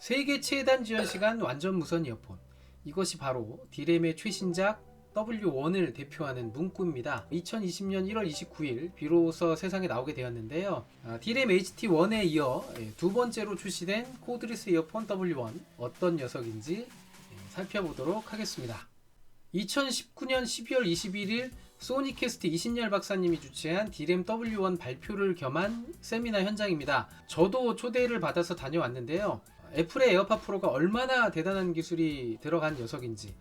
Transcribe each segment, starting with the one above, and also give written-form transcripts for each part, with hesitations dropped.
세계 최단 지원 시간 완전 무선 이어폰. 이것이 바로 D램의 최신작 W1을 대표하는 문구입니다. 2020년 1월 29일 비로소 세상에 나오게 되었는데요. D램 HT1에 이어 두 번째로 출시된 코드리스 이어폰 W1 어떤 녀석인지 살펴보도록 하겠습니다. 2019년 12월 21일 소니캐스트 이신열 박사님이 주최한 D램 W1 발표를 겸한 세미나 현장입니다. 저도 초대를 받아서 다녀왔는데요. 애플의 에어팟 프로가 얼마나 대단한 기술이 들어간 녀석인지,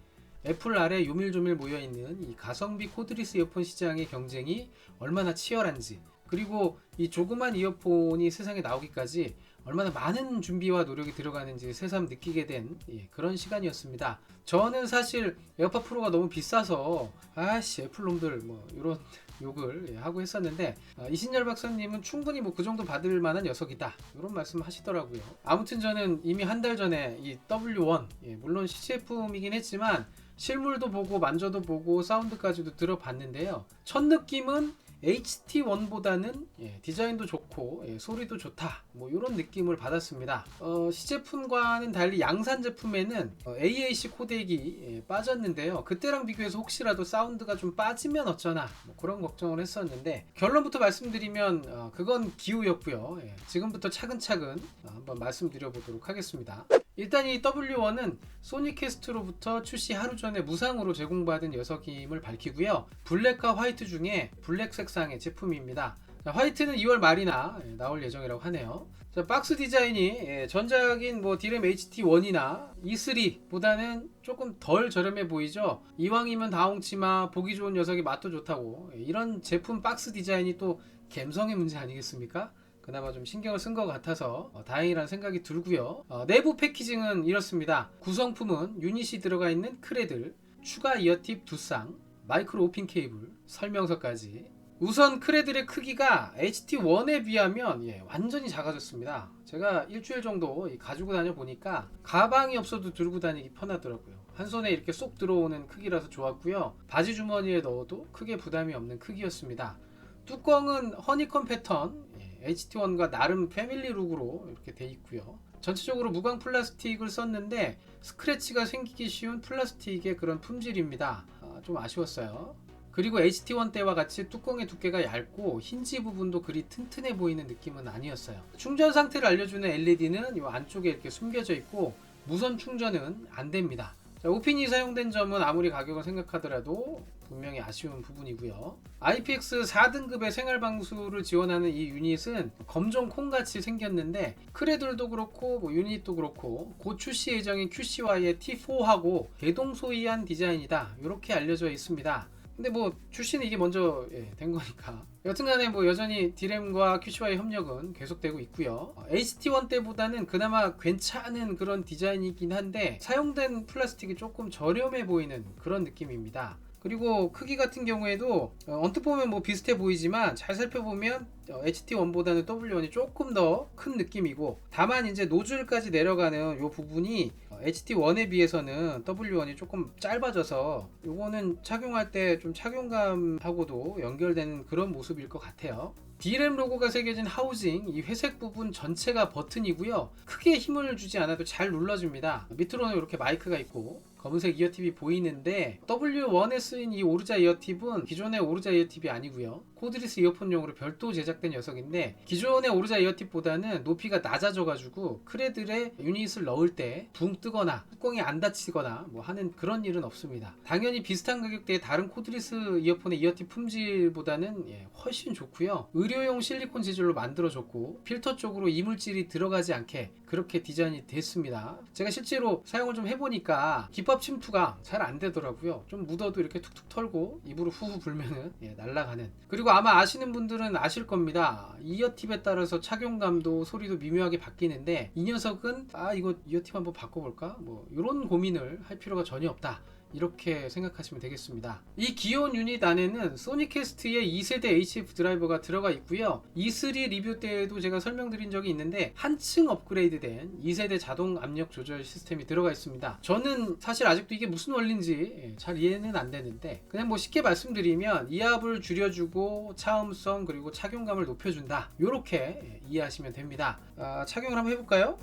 애플 아래 요밀조밀 모여있는 이 가성비 코드리스 이어폰 시장의 경쟁이 얼마나 치열한지, 그리고 이 조그만 이어폰이 세상에 나오기까지 얼마나 많은 준비와 노력이 들어가는지 새삼 느끼게 된 그런 시간이었습니다. 저는 사실 에어팟 프로가 너무 비싸서 아씨 애플놈들 뭐 이런 욕을 하고 했었는데, 이신열 박사님은 충분히 뭐 그 정도 받을 만한 녀석이다 이런 말씀 하시더라고요. 아무튼 저는 이미 한 달 전에 이 W1 물론 시제품이긴 했지만 실물도 보고 만져도 보고 사운드까지도 들어봤는데요. 첫 느낌은 HT1보다는 디자인도 좋고 소리도 좋다 뭐 이런 느낌을 받았습니다. 시제품과는 달리 양산 제품에는 AAC 코덱이 빠졌는데요. 그때랑 비교해서 혹시라도 사운드가 좀 빠지면 어쩌나 뭐 그런 걱정을 했었는데, 결론부터 말씀드리면 그건 기우였고요. 지금부터 차근차근 한번 말씀드려보도록 하겠습니다. 일단 이 W1은 소니캐스트로부터 출시 하루 전에 무상으로 제공받은 녀석임을 밝히고요. 블랙과 화이트 중에 블랙 색상의 제품입니다. 화이트는 2월 말이나 나올 예정이라고 하네요. 박스 디자인이 전작인 뭐 D램 HT1이나 E3보다는 조금 덜 저렴해 보이죠. 이왕이면 다홍치마 보기 좋은 녀석이 맛도 좋다고, 이런 제품 박스 디자인이 또 감성의 문제 아니겠습니까? 그나마 좀 신경을 쓴 것 같아서 다행이라는 생각이 들고요. 내부 패키징은 이렇습니다. 구성품은 유닛이 들어가 있는 크레들, 추가 이어팁 2쌍, 마이크로 오핀 케이블, 설명서까지. 우선 크레들의 크기가 HT1에 비하면 완전히 작아졌습니다. 제가 일주일 정도 가지고 다녀 보니까 가방이 없어도 들고 다니기 편하더라고요. 한 손에 이렇게 쏙 들어오는 크기라서 좋았고요. 바지 주머니에 넣어도 크게 부담이 없는 크기였습니다. 뚜껑은 허니컴 패턴, HT1과 나름 패밀리룩으로 이렇게 돼 있고요. 전체적으로 무광 플라스틱을 썼는데 스크래치가 생기기 쉬운 플라스틱의 그런 품질입니다. 좀 아쉬웠어요. 그리고 HT1 때와 같이 뚜껑의 두께가 얇고 힌지 부분도 그리 튼튼해 보이는 느낌은 아니었어요. 충전 상태를 알려주는 LED는 이 안쪽에 이렇게 숨겨져 있고 무선 충전은 안 됩니다. 오핀이 사용된 점은 아무리 가격을 생각하더라도 분명히 아쉬운 부분이고요. IPX 4등급의 생활방수를 지원하는 이 유닛은 검정 콩같이 생겼는데, 크레들도 그렇고 뭐 유닛도 그렇고 곧 출시 예정인 QCY의 T4하고 대동소이한 디자인이다 이렇게 알려져 있습니다. 근데 뭐 출시는 이게 먼저 된 거니까 여튼간에 뭐 여전히 D램과 QC와의 협력은 계속되고 있고요. HT1 때보다는 그나마 괜찮은 그런 디자인이긴 한데 사용된 플라스틱이 조금 저렴해 보이는 그런 느낌입니다. 그리고 크기 같은 경우에도 언뜻 보면 뭐 비슷해 보이지만 잘 살펴보면 HT1보다는 W1이 조금 더 큰 느낌이고, 다만 이제 노즐까지 내려가는 이 부분이 HT1에 비해서는 W1이 조금 짧아져서 이거는 착용할 때 좀 착용감하고도 연결되는 그런 모습일 것 같아요. D램 로고가 새겨진 하우징, 이 회색 부분 전체가 버튼이고요. 크게 힘을 주지 않아도 잘 눌러집니다. 밑으로는 이렇게 마이크가 있고 검은색 이어팁이 보이는데, W1에 쓰인 이 오르자 이어팁은 기존의 오르자 이어팁이 아니고요. 코드리스 이어폰용으로 별도 제작된 녀석인데, 기존의 오르자 이어팁보다는 높이가 낮아져가지고 크레들의 유닛을 넣을 때 붕 뜨거나 뚜껑이 안 닫히거나 뭐 하는 그런 일은 없습니다. 당연히 비슷한 가격대의 다른 코드리스 이어폰의 이어팁 품질보다는 훨씬 좋고요. 의료용 실리콘 재질로 만들어졌고 필터 쪽으로 이물질이 들어가지 않게 그렇게 디자인이 됐습니다. 제가 실제로 사용을 좀 해보니까 기법 침투가 잘 안 되더라고요. 좀 묻어도 이렇게 툭툭 털고 입으로 후후 불면은 날아가는. 그리고 아마 아시는 분들은 아실 겁니다. 이어팁에 따라서 착용감도 소리도 미묘하게 바뀌는데, 이 녀석은 이거 이어팁 한번 바꿔볼까? 뭐 이런 고민을 할 필요가 전혀 없다. 이렇게 생각하시면 되겠습니다. 이 귀여운 유닛 안에는 소니캐스트의 2세대 HF 드라이버가 들어가 있고요. E3 리뷰 때에도 제가 설명드린 적이 있는데 한층 업그레이드된 2세대 자동 압력 조절 시스템이 들어가 있습니다. 저는 사실 아직도 이게 무슨 원리인지 잘 이해는 안 되는데, 그냥 뭐 쉽게 말씀드리면 이압을 줄여주고 차음성 그리고 착용감을 높여준다, 이렇게 이해하시면 됩니다. 착용을 한번 해볼까요?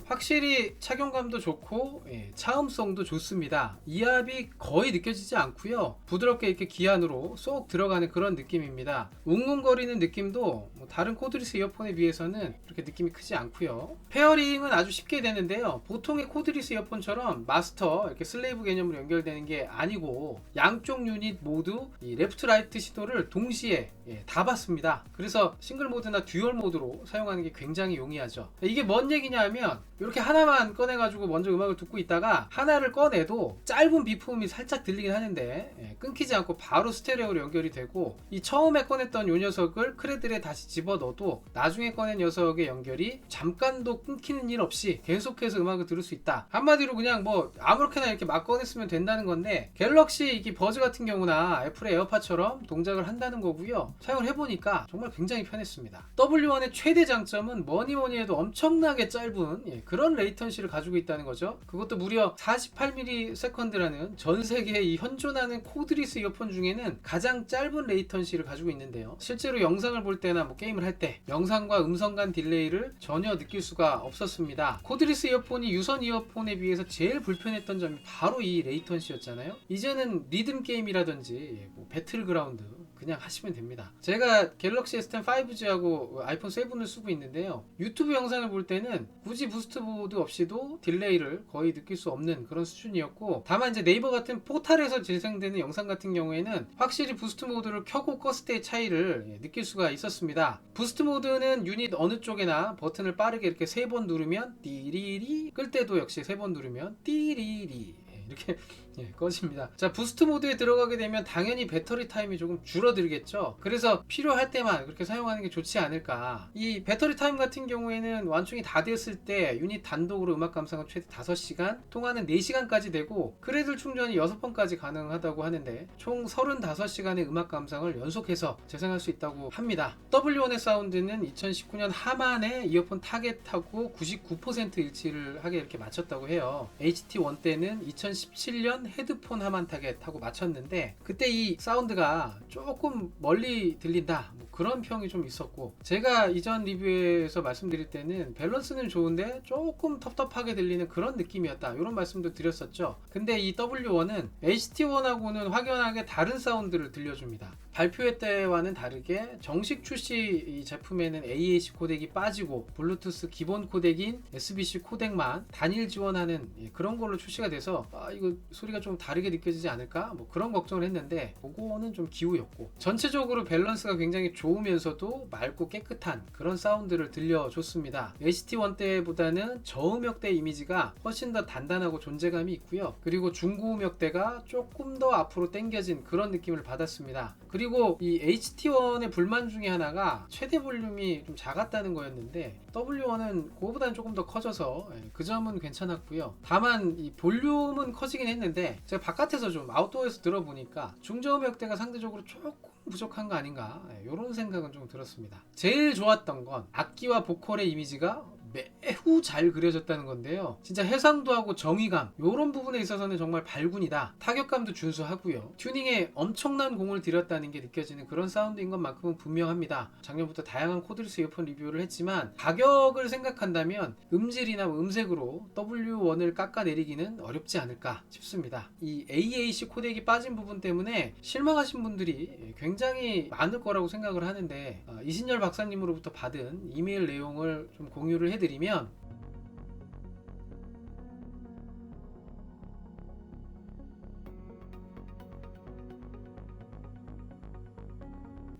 확실히 착용감도 좋고 차음성도 좋습니다. 이압이 거의 느껴지지 않고요. 부드럽게 이렇게 기안으로 쏙 들어가는 그런 느낌입니다. 웅웅거리는 느낌도 뭐 다른 코드리스 이어폰에 비해서는 그렇게 느낌이 크지 않고요. 페어링은 아주 쉽게 되는데요. 보통의 코드리스 이어폰처럼 마스터 이렇게 슬레이브 개념으로 연결되는 게 아니고 양쪽 유닛 모두 이 레프트 라이트 신호를 동시에 다 받습니다. 그래서 싱글 모드나 듀얼 모드로 사용하는 게 굉장히 용이하죠. 이게 뭔 얘기냐 하면 이렇게 하나만 꺼내가지고 먼저 음악을 듣고 있다가 하나를 꺼내도 짧은 비품이 살짝 들리긴 하는데 끊기지 않고 바로 스테레오로 연결이 되고, 이 처음에 꺼냈던 요 녀석을 크레들에 다시 집어넣어도 나중에 꺼낸 녀석의 연결이 잠깐도 끊기는 일 없이 계속해서 음악을 들을 수 있다. 한마디로 그냥 뭐 아무렇게나 이렇게 막 꺼냈으면 된다는 건데, 갤럭시 이게 버즈 같은 경우나 애플의 에어팟처럼 동작을 한다는 거고요. 사용을 해보니까 정말 굉장히 편했습니다. W1의 최대 장점은 뭐니 해도 엄청나게 짧은 그런 레이턴시를 가지고 있다는 거죠. 그것도 무려 48ms라는 전 세계에 이 현존하는 코드리스 이어폰 중에는 가장 짧은 레이턴시를 가지고 있는데요. 실제로 영상을 볼 때나 뭐 게임을 할 때 영상과 음성 간 딜레이를 전혀 느낄 수가 없었습니다. 코드리스 이어폰이 유선 이어폰에 비해서 제일 불편했던 점이 바로 이 레이턴시였잖아요. 이제는 리듬 게임이라든지 뭐 배틀그라운드 그냥 하시면 됩니다. 제가 갤럭시 S10 5G하고 아이폰 7을 쓰고 있는데요. 유튜브 영상을 볼 때는 굳이 부스트 보드 없이도 딜레이를 거의 느낄 수 없는 그런 수준이었고, 다만 이제 네이버 같은 포탈에서 재생되는 영상 같은 경우에는 확실히 부스트 모드를 켜고 껐을 때의 차이를 느낄 수가 있었습니다. 부스트 모드는 유닛 어느 쪽에나 버튼을 빠르게 이렇게 3번 누르면 띠리리, 끌 때도 역시 3번 누르면 띠리리 이렇게 꺼집니다. 자, 부스트 모드에 들어가게 되면 당연히 배터리 타임이 조금 줄어들겠죠. 그래서 필요할 때만 그렇게 사용하는 게 좋지 않을까. 이 배터리 타임 같은 경우에는 완충이 다 됐을 때 유닛 단독으로 음악 감상은 최대 5시간, 통화는 4시간까지 되고 크레들 충전이 6번까지 가능하다고 하는데 총 35시간의 음악 감상을 연속해서 재생할 수 있다고 합니다. W1의 사운드는 2019년 하반에 이어폰 타겟하고 99% 일치를 하게 이렇게 맞췄다고 해요. HT1 때는 2017년 헤드폰 하만 타겟하고 맞췄는데, 그때 이 사운드가 조금 멀리 들린다 뭐 그런 평이 좀 있었고, 제가 이전 리뷰에서 말씀드릴 때는 밸런스는 좋은데 조금 텁텁하게 들리는 그런 느낌이었다 이런 말씀도 드렸었죠. 근데 이 W1은 HT1하고는 확연하게 다른 사운드를 들려줍니다. 발표회 때와는 다르게 정식 출시 이 제품에는 AAC 코덱이 빠지고 블루투스 기본 코덱인 SBC 코덱만 단일 지원하는 그런 걸로 출시가 돼서 이거 소리가 좀 다르게 느껴지지 않을까 뭐 그런 걱정을 했는데, 그거는 좀 기우였고, 전체적으로 밸런스가 굉장히 좋으면서도 맑고 깨끗한 그런 사운드를 들려줬습니다. HT1 때보다는 저음역대 이미지가 훨씬 더 단단하고 존재감이 있고요. 그리고 중고음역대가 조금 더 앞으로 당겨진 그런 느낌을 받았습니다. 그리고 이 HT1의 불만 중에 하나가 최대 볼륨이 좀 작았다는 거였는데, W1은 그거보다는 조금 더 커져서 그 점은 괜찮았고요. 다만 이 볼륨은 커지긴 했는데 제가 바깥에서 좀 아웃도어에서 들어보니까 중저음역대가 상대적으로 조금 부족한 거 아닌가 이런 생각은 좀 들었습니다. 제일 좋았던 건 악기와 보컬의 이미지가 매우 잘 그려졌다는 건데요. 진짜 해상도 하고 정의감 이런 부분에 있어서는 정말 발군이다. 타격감도 준수하고요. 튜닝에 엄청난 공을 들였다는 게 느껴지는 그런 사운드인 것만큼은 분명합니다. 작년부터 다양한 코드리스 이어폰 리뷰를 했지만 가격을 생각한다면 음질이나 음색으로 W1을 깎아내리기는 어렵지 않을까 싶습니다. 이 AAC 코덱이 빠진 부분 때문에 실망하신 분들이 굉장히 많을 거라고 생각을 하는데, 이신열 박사님으로부터 받은 이메일 내용을 좀 공유를 해드리면,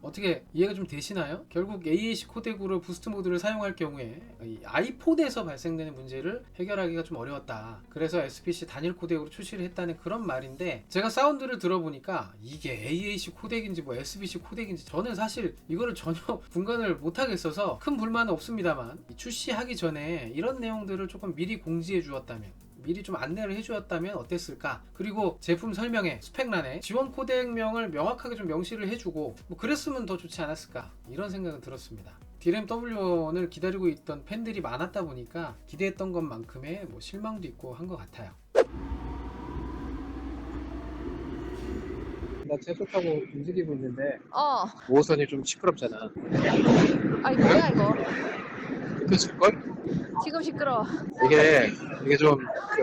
어떻게 이해가 좀 되시나요? 결국 AAC 코덱으로 부스트 모드를 사용할 경우에 이 아이폰에서 발생되는 문제를 해결하기가 좀 어려웠다. 그래서 SBC 단일 코덱으로 출시를 했다는 그런 말인데, 제가 사운드를 들어보니까 이게 AAC 코덱인지 뭐 SBC 코덱인지 저는 사실 이거를 전혀 분간을 못하겠어서 큰 불만은 없습니다만, 출시하기 전에 이런 내용들을 조금 미리 공지해 주었다면, 미리 좀 안내를 해주었다면 어땠을까. 그리고 제품 설명에 스펙란에 지원 코덱명을 명확하게 좀 명시를 해주고 뭐 그랬으면 더 좋지 않았을까 이런 생각은 들었습니다. 디램 W1을 기다리고 있던 팬들이 많았다 보니까 기대했던 것만큼의 뭐 실망도 있고 한 것 같아요. 나 제속 타고 움직이고 있는데 어, 5호선이 좀 시끄럽잖아. 아니 뭐야 이거? 느껴질걸? 지금 시끄러워. 이게 좀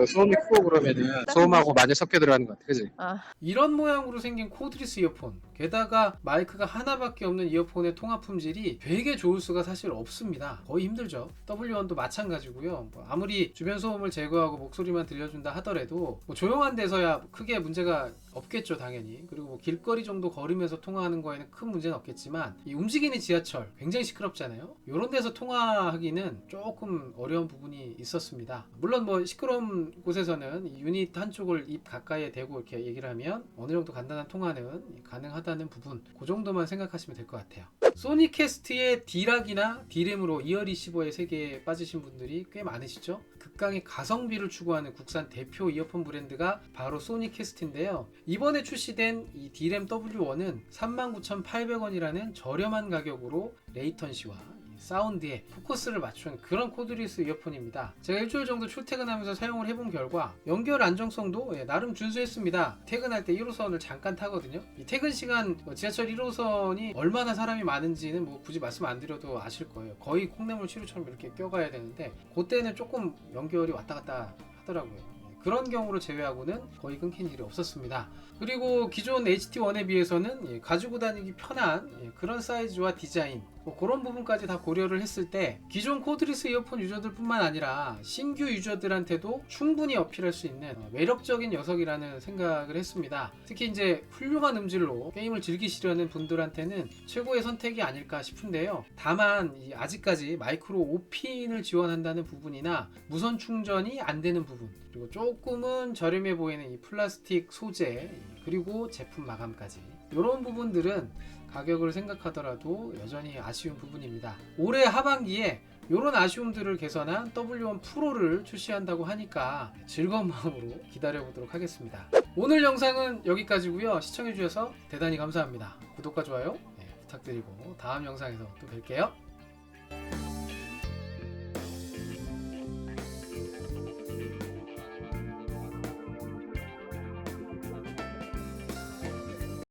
소음이 크고 그러면은 소음하고 많이 섞여 들어가는 것 같아, 그지? 아, 이런 모양으로 생긴 코드리스 이어폰, 게다가 마이크가 하나밖에 없는 이어폰의 통합 품질이 되게 좋을 수가 사실 없습니다. 거의 힘들죠. W1도 마찬가지고요. 뭐 아무리 주변 소음을 제거하고 목소리만 들려준다 하더라도 뭐 조용한 데서야 크게 문제가 없겠죠, 당연히. 그리고 뭐 길거리 정도 걸으면서 통화하는 거에는 큰 문제는 없겠지만, 이 움직이는 지하철 굉장히 시끄럽잖아요. 이런 데서 통화하기는 조금 어려운 부분이 있었습니다. 물론 뭐 시끄러운 곳에서는 이 유닛 한쪽을 입 가까이에 대고 이렇게 얘기를 하면 어느 정도 간단한 통화는 가능하다는 부분, 그 정도만 생각하시면 될 것 같아요. 소니 캐스트의 D락이나 D램으로 이어 리시버의 세계에 빠지신 분들이 꽤 많으시죠? 극강의 가성비를 추구하는 국산 대표 이어폰 브랜드가 바로 소니 캐스트인데요. 이번에 출시된 이 D램 W1은 39,800원이라는 저렴한 가격으로 레이턴시와 사운드에 포커스를 맞춘 그런 코드리스 이어폰입니다. 제가 일주일 정도 출퇴근하면서 사용을 해본 결과 연결 안정성도 나름 준수했습니다. 퇴근할 때 1호선을 잠깐 타거든요. 이 퇴근 시간 지하철 1호선이 얼마나 사람이 많은지는 뭐 굳이 말씀 안 드려도 아실 거예요. 거의 콩나물 치료처럼 이렇게 껴가야 되는데 그때는 조금 연결이 왔다 갔다 하더라고요. 그런 경우를 제외하고는 거의 끊긴 일이 없었습니다. 그리고 기존 HT1에 비해서는 가지고 다니기 편한 그런 사이즈와 디자인, 뭐 그런 부분까지 다 고려를 했을 때 기존 코드리스 이어폰 유저들 뿐만 아니라 신규 유저들한테도 충분히 어필할 수 있는 매력적인 녀석이라는 생각을 했습니다. 특히 이제 훌륭한 음질로 게임을 즐기시려는 분들한테는 최고의 선택이 아닐까 싶은데요. 다만 아직까지 마이크로 5핀을 지원한다는 부분이나 무선 충전이 안 되는 부분, 그리고 조금은 저렴해 보이는 이 플라스틱 소재, 그리고 제품 마감까지, 이런 부분들은 가격을 생각하더라도 여전히 아쉬운 부분입니다. 올해 하반기에 이런 아쉬움들을 개선한 W1 프로를 출시한다고 하니까 즐거운 마음으로 기다려보도록 하겠습니다. 오늘 영상은 여기까지고요. 시청해주셔서 대단히 감사합니다. 구독과 좋아요 부탁드리고 다음 영상에서 또 뵐게요.